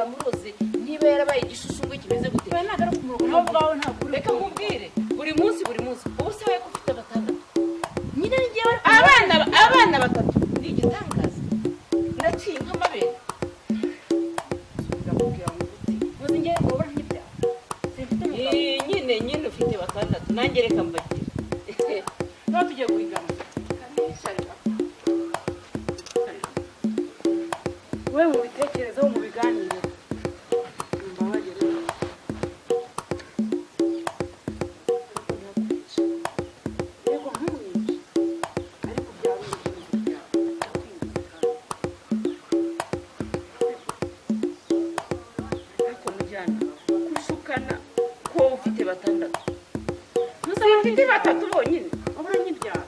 baramuroze niba yarabaye igishushumbwe kimeze gute nagara ku murongo nawe bwawe ntabwo reka nkubwire buri munsi ubu se we ko ufite batandatu nyine ngewe abana batatu ni igitangaza naciye nk'amabere ndakubwira ngo uzi ngewe ngo ubona nk'ibyaha nyine ufite batandatu nanjye reka mbagire tuba tugiye guhigana we mu bitekerezo mu biganiro mbabagira yego nk'umwica ariko byaba ibintu byawe ariko mujyana kushukana ko ufite batandatu ntusaba ufite batatu bonyine wabura nk'ibyaha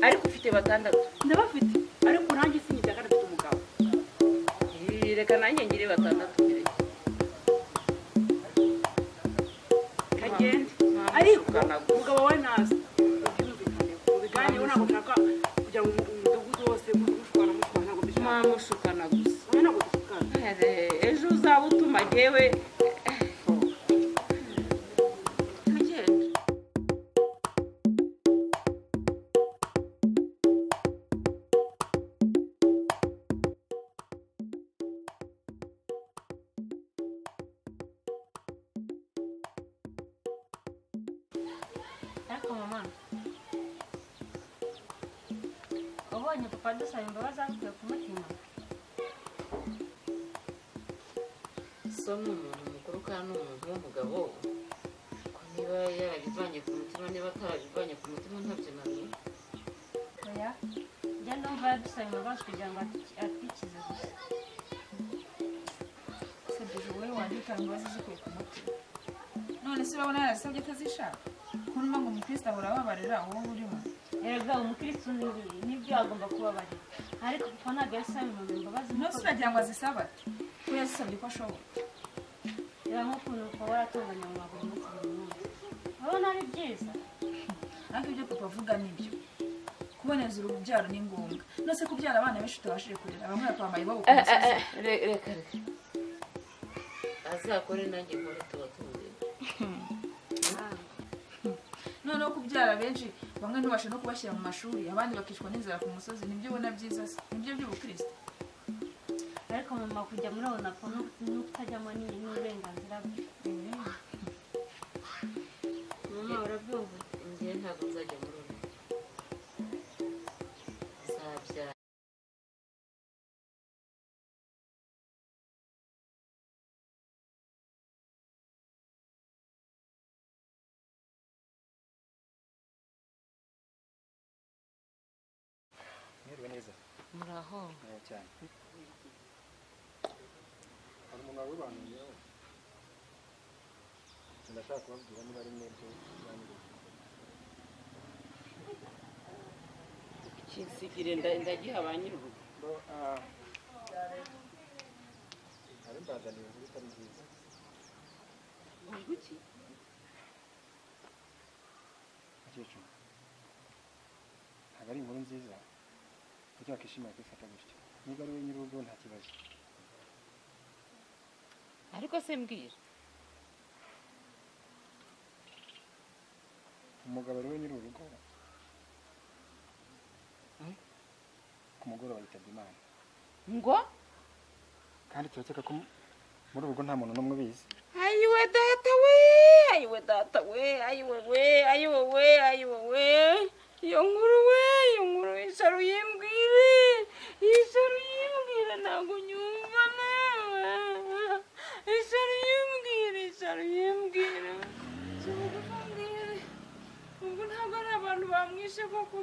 ariko ufite batandatu ndabafite ariko nanjye sinyijya kandi mfite umugabo reka nanjye ngire batandatu mbere kagende ariko umugabo we nazi mu biganiro ntabwo nshaka kugira ngo umudugudu wose mushwana ntabwo mbishaka mushukana gusa ntabwo dushukana ejo uzaba utuma jyewe ariko mama ubonye papa dusaba imbabazi abikuye ku mutima so ni umuntu mukuru kandi ni umuntu w'umugabo ko niba yarabivanye ku mutima niba atarabivanye ku mutima ntabyo namenye oya njya numva yadusaba imbabazi kugira ngo atwikize gusa se deje wowe wandika imbabazi zikuye ku mutima none se urabona yarasabye atazishaka kuruma ngo umukristo ahora ababarira uwo urimo erega umukristo nibyo agomba kubabarira ariko papa ntabwo yasaba imbabazi ntose uragira ngo azisaba ko yazisabye ko ashoboye reba nk'ukuntu ukaba waratunganya mu maguru munsi buri munsi urabona ari byiza ariko ibyo papa avuga nibyo kuboneza urubyaro ni ngombwa nose kubyara abana benshi utabashije kurera bamwe bakwambaye iwabo ku musozi reka azakore nanjye nkore tuba tumureba noneho kubyara benshi bamwe ntibashe no kubashyira mu mashuri abandi bakicwa n'inzara ku musozi nibyo ubona byiza se nibyo by'ubukristo ariko mama kujya muri abo napo n'utajyamo n'uburenganzira bwe mama urabyumva njyewe ntabwo nzajya muri ubu nzabyara neza muraho cyane hari umuntu wabibanuye ndashaka kubabwira niba ari mwebwe kinsigire ndagiha ba nyir'urugo hari mbazaniye inkuru itari nziza iki mukecuru ntabwo ari inkuru nziza kuko wakishimira kwifata gutyo niba ari we nyir'urugo nta kibazo ariko se mbwira umugabo ari we nyir'urugo ku mugoroba yitabye Imana ngo kandi turakeka ko muri urugo nta muntu n'umwe ubizi ayiwe data we ayiwe data we ayiwe we ayiwe we ayiwe we iyo nkuru isharu yimbwire ntabwo nyumva nawe isharu yimbwire ubwo ntabwo ari abantu bamwishe koko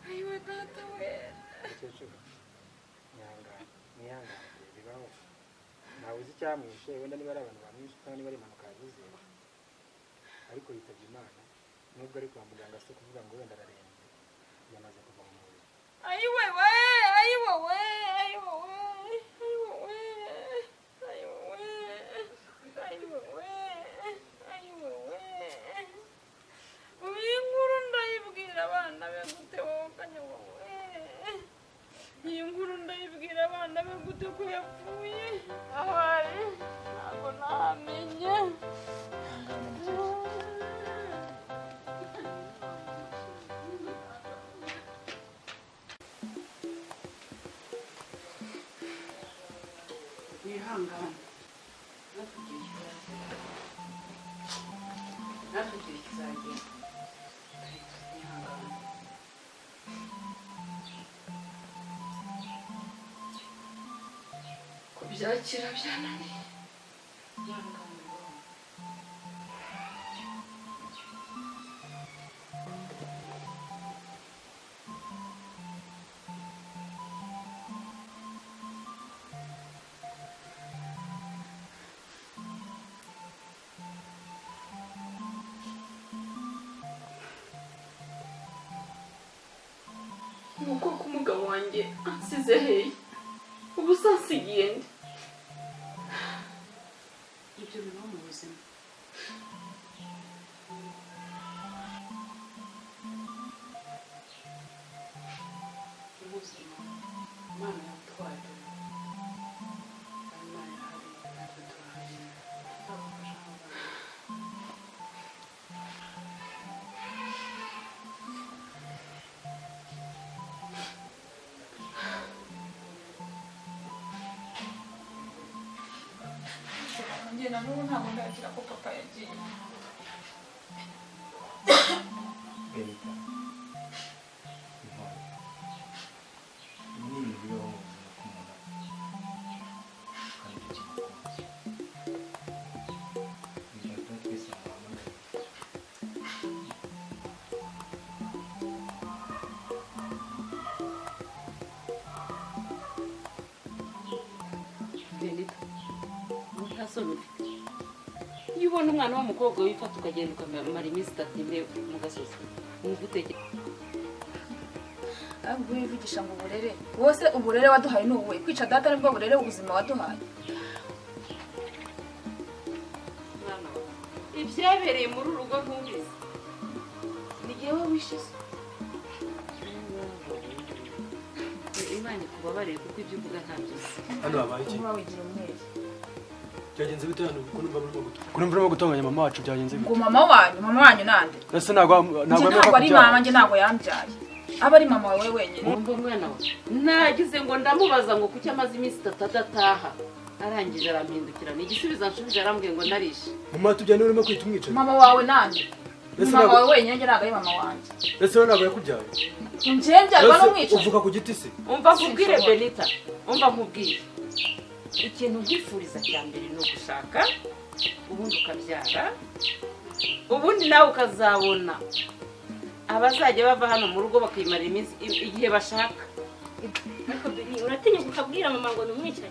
ayiwe data we mukecuru mwihangane bibaho ntawe uzi icyamwishe wenda niba ari abantu bamwishe cyangwa niba ari impanuka yagize ariko yitabye Imana nubwo ari kwa muganga se kuvuga ngo wenda ararembye yamaze kuva mu mubiri ayiwe we ayiwe we ayiwe we ayiwe we ayiwe we ayiwe we ayiwe we iyi nkuru ndayibwira abana be gute wowe kanyawa we iyi nkuru ndayibwira abana be gute ko yapfuye aho ari ntabwo namenye. Wihangane natwe igihe kizagera wihangane. Kubyakira byananiye. Wihangane bro. Nuko ko umugabo wanjye ansize hehe ubu sansigiye nde? Ibyo bibaho mu buzima. Ubuzima Imana yatwaye Imana irahari natwe turahari tuzabafasha nk'abana. njye na n'ubu ntabwo ndakira ko papa yagiye. Benita intwari ni ibintu bibaho mu buzima bw'umuntu kandi tukimukunze bigatuma twese muhamagara. Benita nta soni ufite. Iyo ubona umwana w'umukobwa wifata ukagenda ukamara iminsi 3 imbere mu gasozi wumva utekereza. ahubwo wivugisha ngo uburere wose uburere waduhaye ni ubuhe? Kwica data nibwo burere ubuzima waduhaye? Mwana we, ibyabereye muri uru rugo ntubizi. Ni jyewe wishe se. Imana ikubabarire kuko ibyo uvuga ntabyo uzi. Hano habaye iki? Uba wigira umwere. Byagenze bite hano? Ko numva urimo gutonganya mama wacu byagenze bite? Ngo mama wanyu nande? Ese ntabwo ntabwo ari mama njye ntabwo yambyaye. Aba ari mama wawe wenyine. Umva mwana we. Nagize ngo ndamubaza ngo kuki amaze iminsi 3 adataha. Arangije arampindukira. Ni igisubizo anshubije arambwiye ngo narishe. mama tujyane urimo kwita umwica. Mama wawe nande? Mama wawe wenyine njye ntabwo ari mama wanjye. Ese ntabwo yakubyaye? Njye njyarwa n'umwica. Uvuga ku giti se? Umva nkubwire Benita. Umva nkubwire. Ikintu ngifuriza cya mbere ni ugushaka ubundi ukabyara ubundi nawe ukazabona abazajya bava hano mu rugo bakimara iminsi igihe bashaka. Ariko Beni uratinya ukabwira mama ngo numwicaye.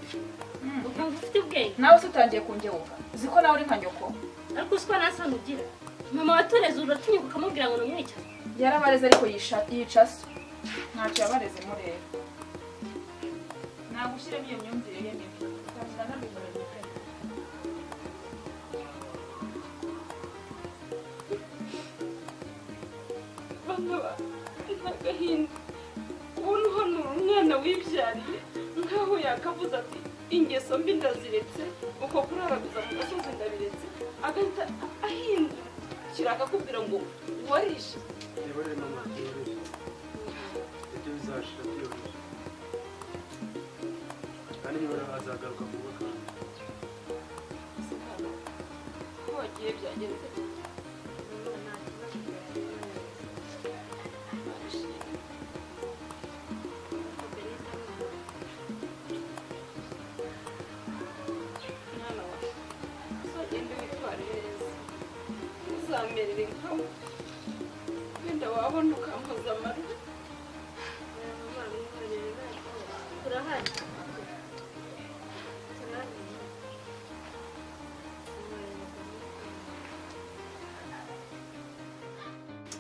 Ukumva ufite ubwenge. Nawe se utangiye kungebuka. Uzi ko nawe uri nka nyoko. Ariko uswa nasanga ugira. Mama watureze uratinya ukamubwira ngo numwicaye. Yarabareze ariko yica se. Ntacyo yabareze mureba. Nagushyiremo iyo myumvire ye mibi. Utazana n'abigore bikanye. Bana agahinda ubona uhanura umwana wibyariye nkaho yakavuze ati ingeso mbi ndaziretse uko kuraraguza mu gasozi ndabiretse agahita ahindukira akakubwira ngo warishe. Niba rero mama byoroshye ibyo bizashira byoroshye kandi niba azagaruka vuba kandi ko wagiye byagenze uzamerere nkawe wenda wabona ukampoza amarira. Turahari.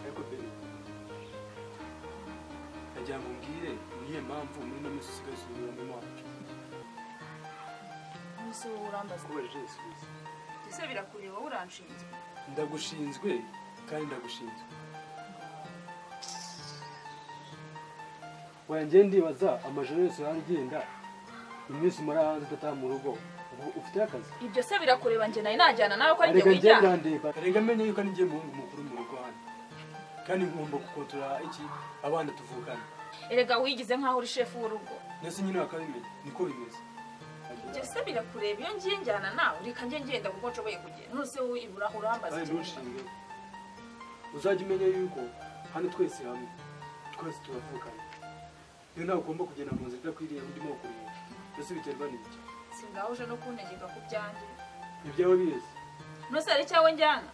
ariko Beni nagira ngo mbwire niyo mpamvu muri ino minsi usigaye usubira mu wacu Ese wowe urambaza. kubarije isubiza. Ese birakureba wowe uranshinzwe. Ndagushinzwe kandi ndagushinzwe. Wanjye ndibaza amajoro yose yaragenda iminsi umara hanze udataha mu rugo ufite akazi ibyo se birakureba njye nari najyana nawe ko ari arega njye njye wijyana ndandeba arega menye yuko ari njye muhungu mukuru mu rugo hano kandi ngomba gukontorora iki abana tuvukana erega wigize nk'aho uri shefu w'urugo ndetse nyine bakabimenya niko bimeze ibyo se birakureba iyo ngiye njyana nawe reka njye ngenda kuko nshoboye kugenda nuse wowe ibura urambaza kandi ntushinge uzajya umenya yuko hano twese hamwe twese turavukana niyo nawe ugomba kugenda mu nzira idakwiriye ndimo kureba mbese biterwa n'iki singaho uje no kuntegeka ku byanjye ibyawe bizi nuse hari icyawe njyana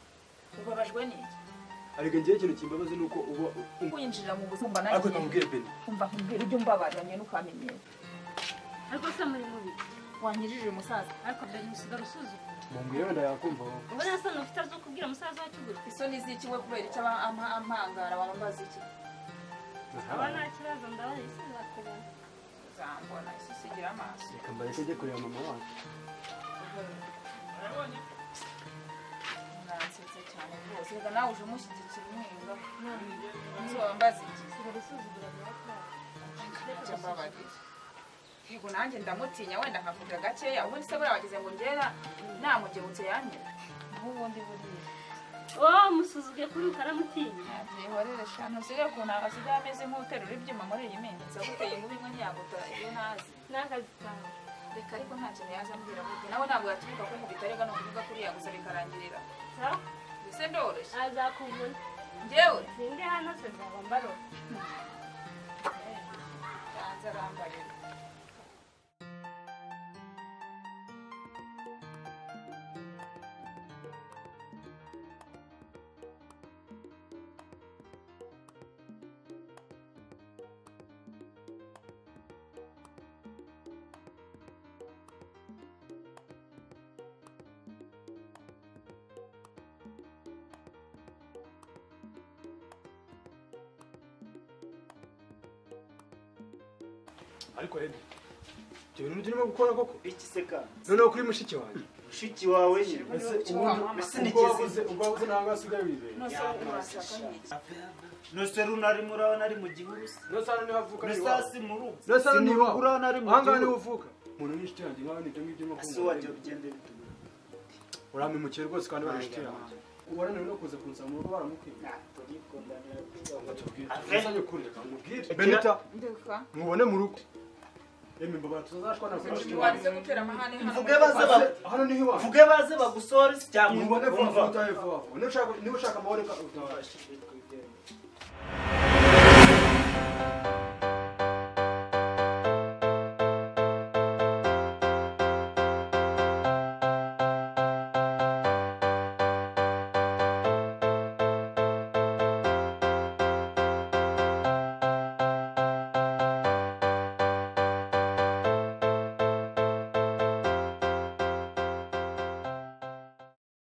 ubabajwe n'iki arega njyewe ikintu kimbabaza ni uko uba kwinjira mu buzima ariko nanjye namubwiye beni umva nkubwira ujye umbabarira njye ntukamenyere ariko se muri mubi wanyirije umusaza ariko mbere usigara usuzugura mumbwire wenda yakumva wowe ubu nta sano ufite zo kubwira umusaza wacu gutya isoni z'iki we kubera icyo ampangara wambaza iki aba nta kibazo ndabona isi zakubona uzambona isi sigira amaso reka mbareke njye kureba mama wacu mwansetse cyane rwose reka nawe uje umushyigikira umwinga nzi wambaza iki usigara usuzugura icyo mbabarira yego nanjye ndamutinya wenda nkavuga gakeya ubundi se buriya wagize ngo ngera namugebutse yanyura n'ubundi buriya wowe musuzuguye kuri ukaramutinya byihorere shano usigaye ukuntu asigaye ameze nk'uterura ibyuma muri iyi minsi aguteye inkuba imwe ntiyagutora iyo ntazi n'akazi kawe reka ariko nta kintu yaza ambwira burya nawe ntabwo yaturuka kunkubita rega no kuvuga kuriya gusa bikarangirira sawa mbese ndoroshye azakuvuna njyewe sindi hano se nzaba mbarora yanze arambarira ariko rero ibyo bintu turimo gukora koko iki se kandi noneho kuri mushiki wanjye mushiki wawe nyine ubwo wabuze ntabwo wasigaye wibera nose urashaka n'iki nose runari murabona ari mu gihuru se nose hano niho avuka nose hasi mu rugo nose hano niho urabona ari mu ahangaha niho gihuru uvuka umuntu n'inshuti yanjye nkaho nibyo ngibyo urimo ese wagiye ugende bituma urampemukiye rwose kandi bari inshuti yanjye uwarananiwe no kuza kunsaba mu rugo baramukwiye turikundanira uzajya kure benita ndeka mubone mu rugo emi mbabara tuzashwana kuri mushiki wanjye warize gutera amahane hano Mvuge baze hano niho iwacu vuge baze bagusore cyangwa mubone vuba umva utahe vuba niba ushaka amaboneka utabasha